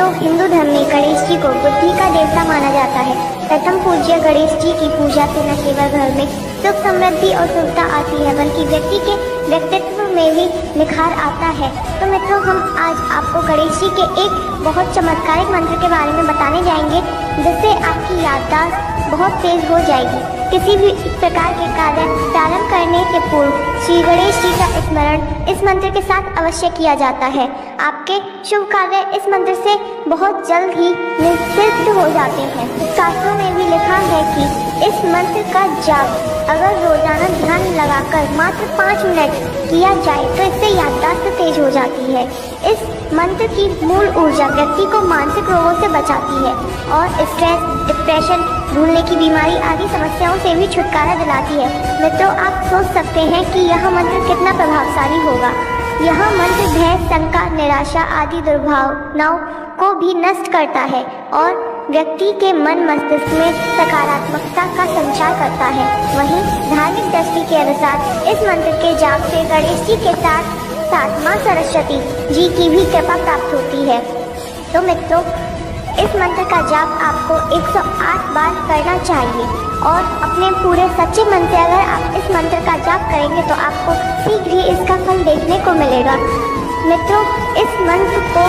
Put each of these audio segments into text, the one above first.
मित्रों, हिंदू धर्म में गणेश जी को बुद्धि का देवता माना जाता है। प्रथम पूज्य गणेश जी की पूजा से न केवल घर में सुख समृद्धि और शुभता आती है, बल्कि व्यक्ति के व्यक्तित्व में भी निखार आता है। तो मित्रों, हम आज आपको गणेश जी के एक बहुत चमत्कारिक मंत्र के बारे में बताने जाएंगे, जिससे आपकी याददाश्त बहुत तेज हो जाएगी। किसी भी प्रकार के कार्य प्रारंभ करने के पूर्व श्री गणेश जी का स्मरण इस मंत्र के साथ अवश्य किया जाता है। आपके शुभ कार्य इस मंत्र से बहुत जल्द ही सिद्ध हो जाते हैं। शास्त्रों में भी लिखा है कि इस मंत्र का जाप अगर रोजाना ध्यान लगाकर मात्र 5 मिनट किया जाए तो इससे याददाश्त तेज हो जाती है। इस मंत्र की मूल ऊर्जा व्यक्ति को मानसिक रोगों से बचाती है और स्ट्रेस, डिप्रेशन, भूलने की बीमारी आदि समस्याओं से भी छुटकारा दिलाती है। मित्रों, आप सोच सकते हैं कि यह मंत्र कितना प्रभावशाली होगा। यह मंत्र भय, शंका, निराशा आदि दुर्भावनाओं को भी नष्ट करता है और व्यक्ति के मन मस्तिष्क में सकारात्मकता का संचार करता है। वहीं धार्मिक दृष्टि के अनुसार इस मंत्र के जाप से गणेश जी के साथ साथ माँ सरस्वती जी की भी कृपा प्राप्त होती है। तो मित्रों, इस मंत्र का जाप आपको 108 बार करना चाहिए और अपने पूरे सच्चे मन से अगर आप इस मंत्र का जाप करेंगे तो आपको शीघ्र ही इसका फल देखने को मिलेगा। मित्रों, इस मंत्र को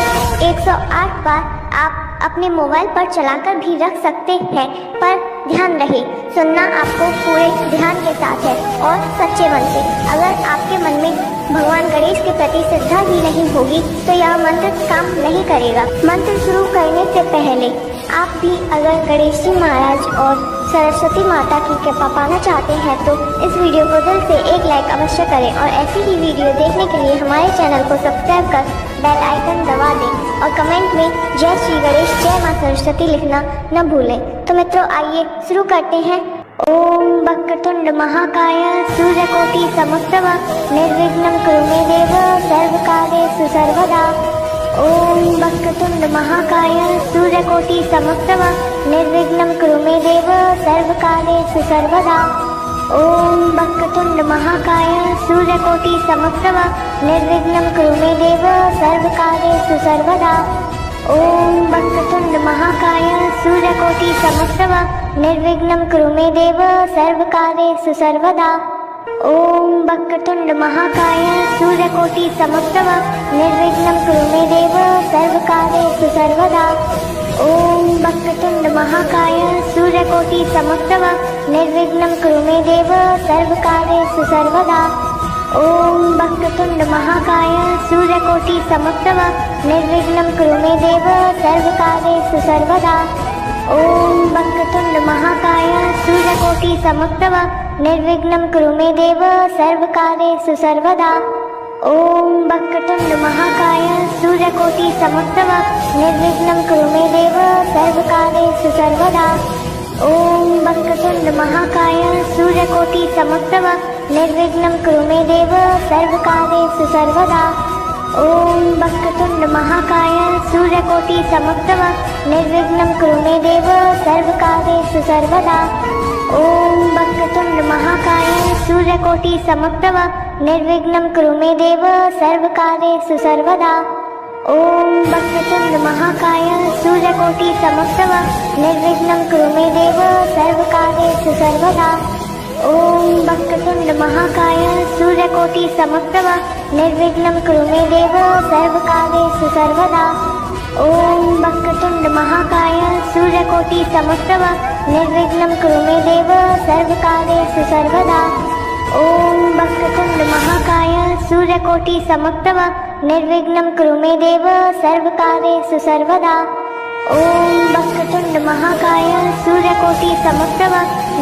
108 बार आप अपने मोबाइल पर चलाकर भी रख सकते हैं, पर ध्यान रहे सुनना आपको पूरे ध्यान के साथ है और सच्चे मन से। अगर आपके मन में भगवान गणेश के प्रति श्रद्धा ही नहीं होगी तो यह मंत्र काम नहीं करेगा। मंत्र शुरू करने से पहले आप भी अगर गणेश जी महाराज और सरस्वती माता की कृपा पाना चाहते हैं तो इस वीडियो को दिल से एक लाइक अवश्य करें और ऐसी ही वीडियो देखने के लिए हमारे चैनल को सब्सक्राइब कर बेल आइकन दबा दें और कमेंट में जय श्री गणेश, जय माँ सरस्वती लिखना न भूलें। तो मित्रों, आइए शुरू करते हैं। ओम वक्रतुंड महाकाय सूर्यकोटि समप्रभ निर्विघ्नं कुरु मे देव सर्वकार्येषु सर्वदा। ओम वक्रतुंड महाकाय सूर्यकोटि समप्रभ निर्विघ्नं कुरु मे देव सर्वकार्येषु सर्वदा। ओम वक्रतुंड महाकाय सूर्यकोटि समप्रभ निर्विघ्नं कुरु मे देव सर्वकार्येषु सर्वदा। ओम वक्रतुंड महाकाय सूर्यकोटि समप्रभ निर्विघ्नं कुरु मे देव सर्वकार्येषु सर्वदा। ओम वक्रतुंड महाकाय सूर्यकोटि समप्रभ निर्विघ्नं कुरु मे देव सर्वकार्येषु सर्वदा। ओम वक्रतुंड महाकाय सूर्यकोटि समप्रभ निर्विघ्नं कुरु मे देव सर्वकार्येषु सर्वदा। ओम वक्रतुंड महाकाय सूर्यकोटि समप्रभ निर्विघ्नं कुरु मे देव सर्वकार्येषु सर्वदा। ओम वक्रतुंड महाकाय सूर्यकोटि समप्रभ निर्विघ्नं कुरु मे देव सर्वकार्येषु सर्वदा। ओम वक्रतुंड महाकाय सूर्यकोटि समप्रभ निर्विघ्नं कुरु मे देव सर्वकार्येषु सर्वदा। ओम वक्रतुंड महाकाय सूर्यकोटि समप्रभ निर्विघ्नं कुरु मे देव सर्वकार्येषु सर्वदा। ओम वक्रतुंड महाकाय सूर्यकोटि समप्रभ निर्विघ्नं कुरु मे देव सर्वकार्येषु सर्वदा। ओम वक्रतुंड महाकाय सूर्यकोटि समप्रभ निर्विघ्नं कुरु मे देव सर्वकार्येषु सर्वदा। ओम वक्रतुंड महाकाय सूर्यकोटि समप्रभ निर्विघ्नं कुरु मे देव सर्वकार्येषु सर्वदा। ओम वक्रतुंड महाकाय सूर्यकोटि समप्रभ निर्विघ्नं कुरु मे देव सर्वकार्येषु सर्वदा। ओम वक्रतुंड महाकाय सूर्यकोटि समप्रभ निर्विघ्नं कुरु मे देव सर्वकार्येषु सर्वदा। ओम वक्रतुंड महाकाय सूर्यकोटि समप्रभ निर्विघ्नं कुरु मे देव सर्वकार्येषु सर्वदा। ओम वक्रतुंड महाकाय सूर्यकोटि समप्रभ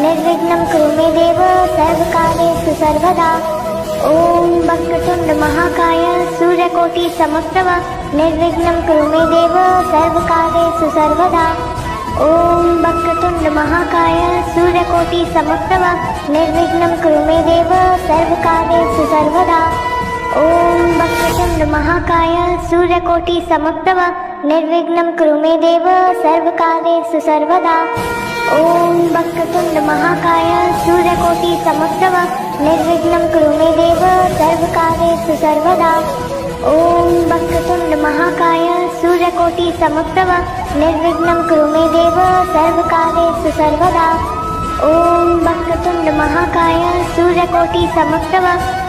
निर्विघ्नं कुरु मे देव सर्वकार्येषु सर्वदा। ओम वक्रतुंड महाकाय सूर्यकोटि समप्रभ निर्विघ्नं कुरु मे देव सर्वकार्येषु सर्वदा। ओम वक्रतुंड महाकाय सूर्यकोटि समप्रभ निर्विघ्नं कुरु मे देव सर्वकार्येषु सर्वदा। ओम वक्रतुंड महाकाय सूर्यकोटि समप्रभ निर्विघ्नं कुरु मे देव सर्वकार्येषु सर्वदा। ओम वक्रतुंड महाकाय सूर्यकोटि समप्रभ निर्विघ्नं कुरु मे देव सर्वकार्येषु सर्वदा। ओम वक्रतुंड महाकाय सूर्यकोटि समप्रभ निर्विघ्नं कुरु मे देव सर्वकार्येषु सर्वदा। ओम वक्रतुंड महाकाय सूर्यकोटि समप्रभ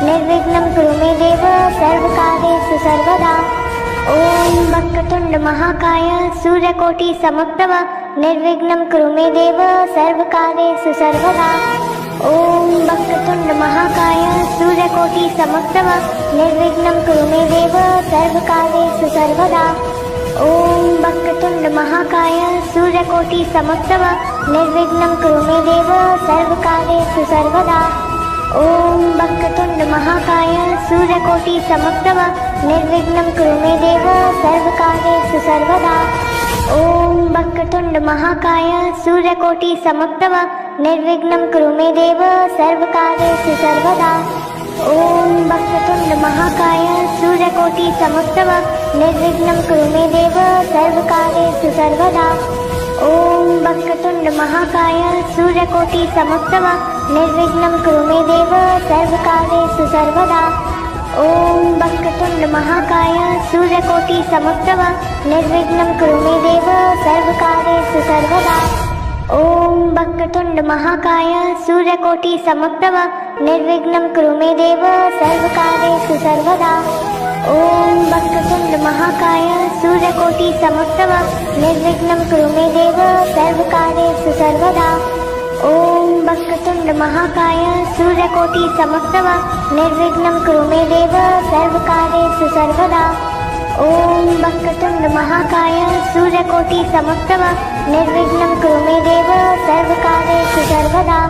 निर्विघ्नं कुरु मे देव सर्वकार्येषु सर्वदा। ओम वक्रतुंड महाकाय सूर्यकोटि समप्रभ निर्विघ्नं कुरु मे देव सर्वकार्येषु सर्वदा। ओम वक्रतुंड महाकाय सूर्यकोटि समप्रभ निर्विघ्नं कुरु मे देव सर्वकार्येषु सर्वदा। ओम वक्रतुंड महाकाय सूर्यकोटि समप्रभ निर्विघ्नं कुरु मे देव सर्वकार्येषु सर्वदा। ओम वक्रतुंड महाकाय सूर्यकोटि समप्रभ निर्विघ्नं कुरु मे देव सर्वकार्येषु सर्वदा। ओम वक्रतुंड महाकाय सूर्यकोटि समप्रभ निर्विघ्नं कुरु मे देव सर्वकार्येषु सर्वदा। ओम वक्रतुंड महाकाय सूर्यकोटि समप्रभ निर्विघ्नं कुरु मे देव सर्वकार्येषु सर्वदा। ओम वक्रतुंड महाकाय सूर्यकोटि समप्रभ निर्विघ्नं कुरु मे देव सर्वकार्येषु सर्वदा। ओम वक्रतुंड महाकाय सूर्यकोटि समप्रभ निर्विघ्नं कुरु मे देव सर्वकार्येषु सर्वदा। ओम वक्रतुंड महाकाय सूर्यकोटि समप्रभ निर्विघ्नं कुरु मे देव सर्वकार्येषु सर्वदा। ओम वक्रतुंड महाकाय सूर्यकोटि समप्रभ निर्विघ्नं कुरु मे देव सर्वकार्येषु सर्वदा। ओम वक्रतुंड महाकाय सूर्यकोटि समप्रभ निर्विघ्नं कुरु मे देव सर्वकार्येषु सर्वदा। ओम वक्रतुंड महाकाय सूर्यकोटि समप्रभ निर्विघ्नं कुरु मे देव सर्वकार्येषु सर्वदा।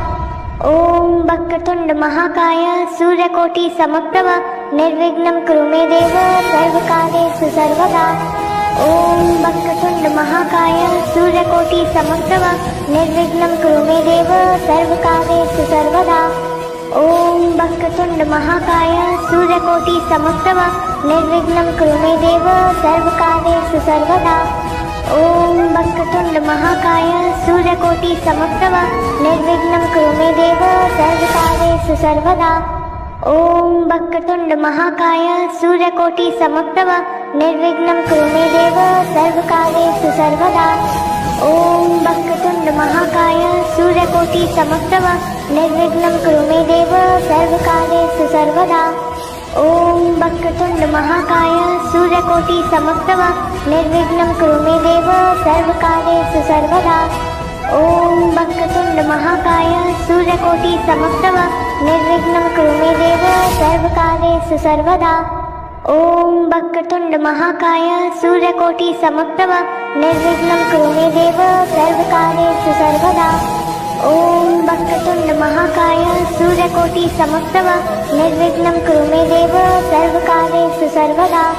ओम वक्रतुंड महाकाय सूर्यकोटि समप्रभ निर्विघ्नं कुरु मे देव सर्वकार्येषु सर्वदा। ओम वक्रतुंड महाकाय सूर्यकोटि समप्रभ निर्विघ्नं कुरु मे देव सर्वकार्येषु सर्वदा। ओम वक्रतुंड महाकाय सूर्यकोटि समप्रभ निर्विघ्नं कुरु मे देव सर्वकार्येषु सर्वदा। ओम वक्रतुंड महाकाय सूर्यकोटि समप्रभ निर्विघ्नं कुरु मे देव सर्वकार्येषु सर्वदा। ओम वक्रतुंड महाकाय सूर्यकोटि समप्रभ निर्विघ्नं कुरु मे देव सर्वकार्येषु सर्वदा। ओम वक्रतुंड महाकाय सूर्यकोटि समप्रभ निर्विघ्नं कुरु मे देव सर्वकार्येषु सर्वदा। ओम वक्रतुंड महाकाय सूर्यकोटि समप्रभ निर्विघ्नं कुरु मे देव सर्वकार्येषु सर्वदा। ओम वक्रतुंड महाकाय सूर्यकोटि समप्रभ निर्विघ्नं कुरु मे देव सर्वकार्येषु सर्वदा। ओम वक्रतुंड महाकाय सूर्यकोटि समप्रभ निर्विघ्नं कुरु मे देव सर्वकार्येषु सर्वदा। ओम वक्रतुंड महाकाय सूर्यकोटि समप्रभ निर्विघ्नं कुरु मे देव सर्वकार्येषु सर्वदा।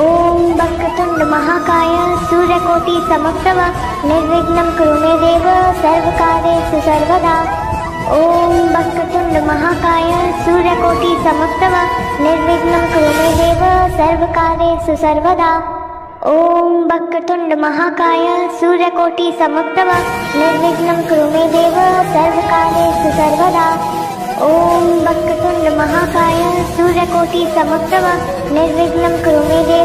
ओम वक्रतुंड महाकाय सूर्यकोटि समप्रभ निर्विघ्नं कुरु मे देव सर्वकार्येषु सर्वदा। ओम वक्रतुंड महाकाय सूर्यकोटि समप्रभ निर्विघ्नं कुरु मे देव सर्वकार्येषु सर्वदा। ओम वक्रतुंड महाकाय सूर्यकोटि समप्रभ निर्विघ्नं कुरु मे देव सर्वकार्येषु सर्वदा। ओम वक्रतुंड महाकाय सूर्यकोटि समप्रभ निर्विघ्नं कुरु मे देव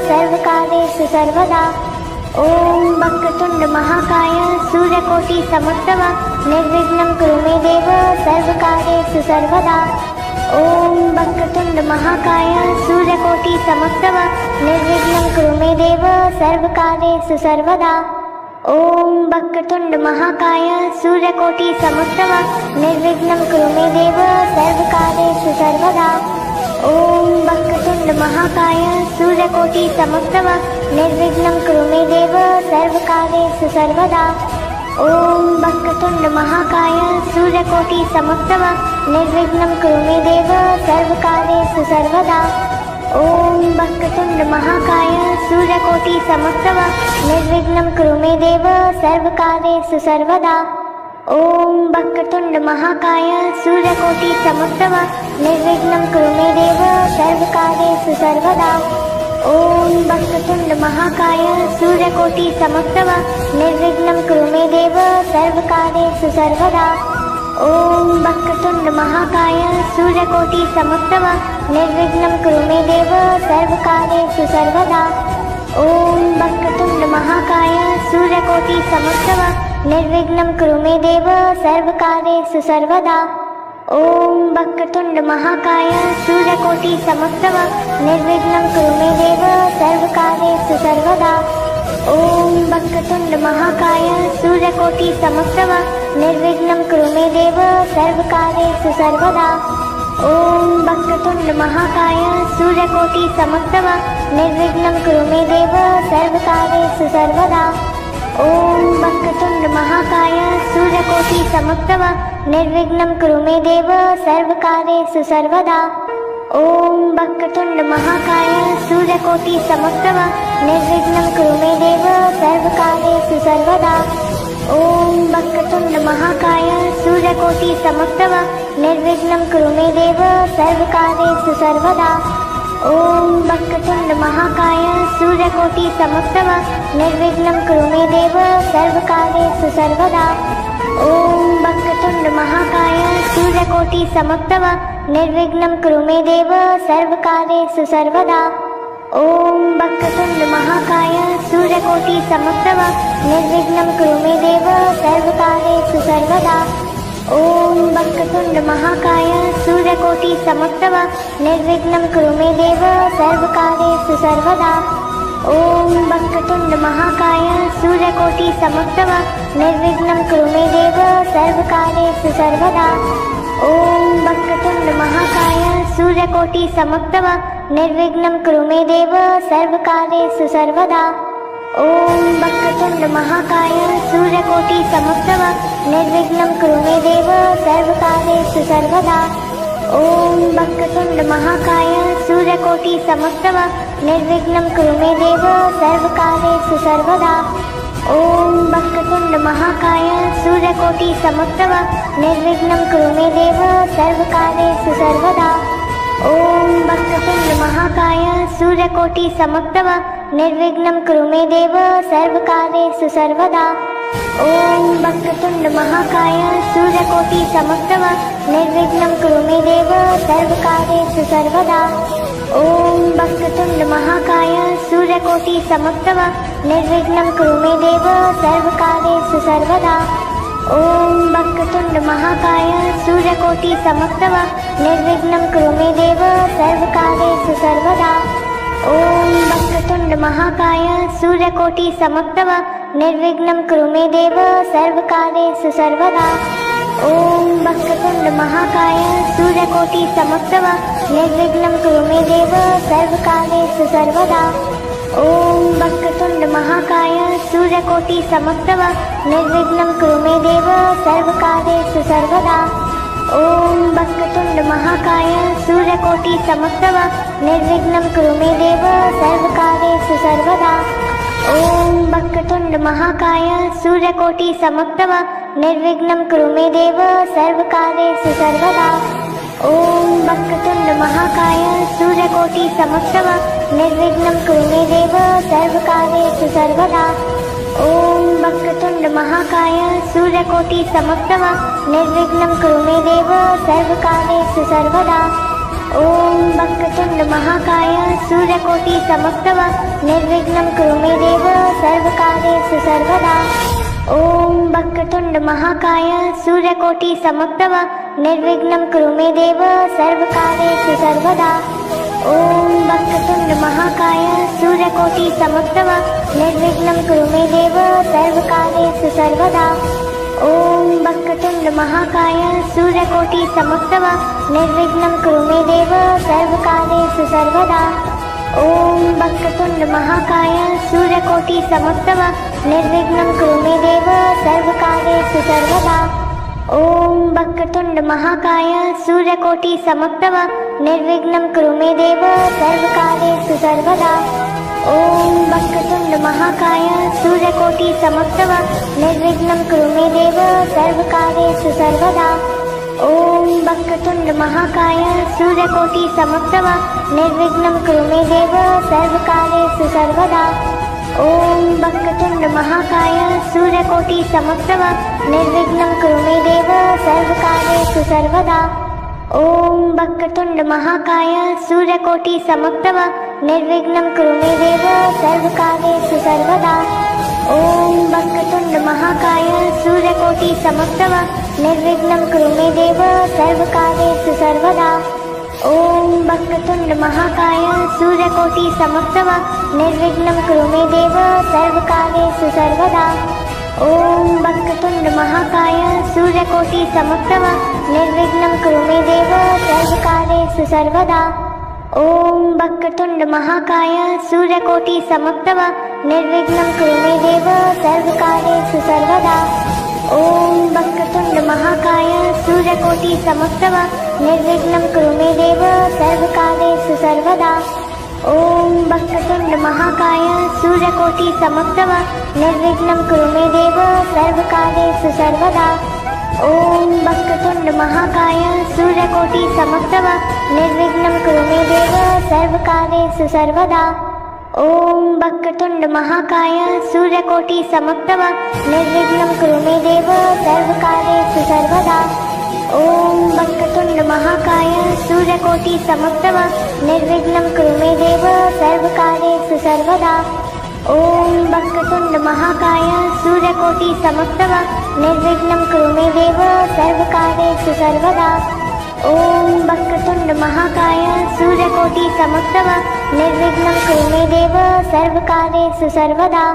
सर्वकार्येषु सर्वदा। ओम वक्रतुंड महाकाय सूर्यकोटि समप्रभ निर्विघ्नं कुरु मे देव सर्वकार्येषु सर्वदा। ओम वक्रतुंड महाकाय सूर्यकोटि समप्रभ निर्विघ्नं कुरु मे देव सर्वकार्येषु सर्वदा। ओम वक्रतुंड महाकाय सूर्यकोटि समप्रभ निर्विघ्नं कुरु मे देव सर्वकार्येषु सर्वदा। ओम वक्रतुंड महाकाय सूर्यकोटि समप्रभ निर्विघ्नं कुरु मे देव सर्वकार्येषु सर्वदा। ओम वक्रतुंड महाकाय सूर्यकोटि समप्रभ निर्विघ्नं कुरु मे देव सर्वकार्येषु सर्वदा। ओम वक्रतुंड महाकाय सूर्यकोटि समप्रभ निर्विघ्नं कुरु मे देव सर्वकार्येषु सर्वदा। ओम वक्रतुंड महाकाय सूर्यकोटि समप्रभ निर्विघ्नं कुरु मे देव सर्वकार्येषु सर्वदा। ओम वक्रतुंड महाकाय सूर्यकोटि समप्रभ निर्विघ्नं कुरु मे देव सर्वकार्येषु सर्वदा। ओम वक्रतुंड महाकाय सूर्यकोटि समप्रभ निर्विघ्नं कुरु मे देव सर्वकार्येषु सर्वदा। ॐ वक्रतुण्ड महाकाय सूर्यकोटि समप्रभ निर्विघ्नं कुरु मे देव सर्वकार्येषु सर्वदा। ॐ वक्रतुण्ड महाकाय सूर्यकोटि समप्रभ निर्विघ्नं कुरु मे देव सर्वकार्येषु सर्वदा। ॐ वक्रतुण्ड महाकाय सूर्यकोटि समप्रभ निर्विघ्नं कुरु मे देव सर्वकार्येषु सर्वदा। ॐ वक्रतुण्ड महाकाय सूर्यकोटि समप्रभ निर्विघ्नं कुरु मे देव सर्वकार्येषु सर्वदा। ॐ वक्रतुण्ड महाकाय सूर्यकोटि समप्रभ निर्विघ्नं कुरु मे देव सर्वकार्येषु सर्वदा। ॐ वक्रतुण्ड महाकाय सूर्यकोटि समप्रभ निर्विघ्नं कुरु मे देव सर्वकार्येषु सर्वदा। ॐ वक्रतुण्ड महाकाय सूर्यकोटि समप्रभ निर्विघ्नं कुरु मे देव सर्वकार्येषु सर्वदा। ॐ वक्रतुण्ड महाकाय सूर्यकोटि समप्रभ निर्विघ्नं कुरु मे देव सर्वकार्येषु सर्वदा। ॐ वक्रतुण्ड महाकाय सूर्यकोटि समप्रभ निर्विघ्नं कुरु मे देव सर्वकार्येषु सर्वदा। ॐ वक्रतुण्ड महाकाय सूर्यकोटि समप्रभ निर्विघ्नं कुरु मे देव सर्वकार्येषु सर्वदा। ॐ वक्रतुण्ड महाकाय सूर्यकोटि समप्रभ निर्विघ्नं कुरु मे देव सर्वकार्येषु सर्वदा। ॐ वक्रतुण्ड महाकाय सूर्यकोटि समप्रभ निर्विघ्नं कुरु मे देव सर्वकार्येषु सर्वदा। ॐ वक्रतुण्ड महाकाय सूर्यकोटि समप्रभ निर्विघ्नं कुरु मे देव सर्वकार्येषु सर्वदा। ॐ वक्रतुण्ड महाकाय सूर्यकोटि समप्रभ निर्विघ्नं कुरु मे देव सर्वकार्येषु सर्वदा। ॐ वक्रतुण्ड महाकाय सूर्यकोटि समप्रभ निर्विघ्नं कुरु मे देव सर्वकार्येषु सर्वदा। ॐ वक्रतुण्ड महाकाय सूर्यकोटि समप्रभ निर्विघ्नं कुरु मे देव सर्वकार्येषु सर्वदा। ॐ वक्रतुण्ड महाकाय सूर्यकोटि समप्रभ निर्विघ्नं कुरु मे देव सर्वकार्येषु सर्वदा। ॐ वक्रतुण्ड महाकाय सूर्यकोटि समप्रभ निर्विघ्नं कुरु मे देव सर्वकार्येषु सर्वदा। ॐ वक्रतुण्ड महाकाय सूर्यकोटि समप्रभ निर्विघ्नं कुरु मे देव सर्वकार्येषु सर्वदा। ॐ वक्रतुण्ड महाकाय सूर्यकोटि समप्रभ निर्विघ्नं कुरु मे देव सर्वकार्येषु सर्वदा। ॐ वक्रतुण्ड महाकाय सूर्यकोटि समप्रभ निर्विघ्नं कुरु मे देव सर्वकार्येषु सर्वदा। ॐ वक्रतुण्ड महाकाय सूर्यकोटि समप्रभ निर्विघ्नं कुरु मे देव सर्वकार्येषु सर्वदा। ॐ वक्रतुण्ड महाकाय सूर्यकोटि समप्रभ निर्विघ्नं कुरु मे देव सर्वकार्येषु सर्वदा। ॐ वक्रतुण्ड महाकाय सूर्यकोटि समप्रभ निर्विघ्नं कुरु मे देव सर्वकार्येषु सर्वदा। ॐ वक्रतुण्ड महाकाय सूर्यकोटि समप्रभ निर्विघ्नं कुरु मे देव सर्वकार्येषु सर्वदा। ॐ वक्रतुण्ड महाकाय सूर्यकोटि समप्रभ निर्विघ्नं कुरु मे देव सर्वकार्येषु सर्वदा। ॐ वक्रतुण्ड महाकाय सूर्यकोटि समप्रभ निर्विघ्नं कुरु मे देव सर्वकार्येषु सर्वदा। ॐ वक्रतुण्ड महाकाय सूर्यकोटि समप्रभ निर्विघ्नं कुरु मे देव सर्वकार्येषु सर्वदा। ॐ वक्रतुण्ड महाकाय सूर्यकोटि समप्रभ निर्विघ्नं कुरु मे देव सर्वकार्येषु सर्वदा। ॐ वक्रतुण्ड महाकाय सूर्यकोटि समप्रभ निर्विघ्नं कुरु मे देव सर्वकार्येषु सर्वदा। ॐ वक्रतुण्ड महाकाय सूर्यकोटि समप्रभ निर्विघ्नं कुरु मे देव सर्वकार्येषु सर्वदा। ॐ वक्रतुण्ड महाकाय सूर्यकोटि समप्रभ निर्विघ्नं कुरु मे देव सर्वकार्येषु सर्वदा। ॐ वक्रतुण्ड महाकाय सूर्यकोटि समप्रभ निर्विघ्नं कुरु मे देव सर्वकार्येषु सर्वदा। ॐ वक्रतुण्ड महाकाय सूर्यकोटि समप्रभ निर्विघ्नं कुरु मे देव सर्वकार्येषु सर्वदा। ॐ वक्रतुण्ड महाकाय सूर्यकोटि समप्रभ निर्विघ्नं कुरु मे देव सर्वकार्येषु सर्वदा। ॐ वक्रतुण्ड महाकाय सूर्यकोटि समप्रभ निर्विघ्नं कुरु मे देव सर्वकार्येषु सर्वदा। ॐ वक्रतुण्ड महाकाय सूर्यकोटि समप्रभ निर्विघ्नं कुरु मे देव सर्वकार्येषु सर्वदा। ॐ वक्रतुण्ड महाकाय सूर्यकोटि समप्रभ निर्विघ्नं कुरु मे देव सर्वकार्येषु सर्वदा। ॐ वक्रतुण्ड महाकाय सूर्यकोटि समप्रभ निर्विघ्नं कुरु मे देव सर्वकार्येषु सर्वदा। ॐ वक्रतुण्ड महाकाय सूर्यकोटि समप्रभ निर्विघ्नं कुरु मे देव सर्वकार्येषु सर्वदा। ॐ वक्रतुण्ड महाकाय सूर्यकोटि समप्रभ निर्विघ्नं कुरु मे देव सर्वकार्येषु सर्वदा। ॐ वक्रतुण्ड महाकाय सूर्यकोटि समप्रभ निर्विघ्नं कुरु मे देव सर्वकार्येषु सर्वदा। ॐ वक्रतुण्ड महाकाय सूर्यकोटि समप्रभ निर्विघ्नं कुरु मे देव सर्वकार्येषु सर्वदा। ॐ वक्रतुण्ड महाकाय सूर्यकोटि समप्रभ निर्विघ्नं कुरु मे देव सर्वकार्येषु सर्वदा। ॐ वक्रतुण्ड महाकाय सूर्यकोटि समप्रभ निर्विघ्नं कुरु मे देव सर्वकार्येषु सर्वदा। ॐ वक्रतुण्ड महाकाय सूर्यकोटि समप्रभ निर्विघ्नं कुरु मे देव सर्वकार्येषु सर्वदा। ॐ वक्रतुण्ड महाकाय सूर्यकोटि समप्रभ निर्विघ्नं कुरु मे देव सर्वकार्येषु सर्वदा। ॐ वक्रतुण्ड महाकाय सूर्यकोटि समप्रभ निर्विघ्नं कुरु मे देव सर्वकार्येषु सर्वदा।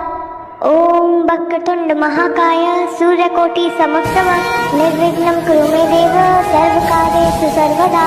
ॐ वक्रतुण्ड महाकाय सूर्यकोटि समप्रभ निर्विघ्नं कुरु मे देव सर्वकार्येषु सर्वदा।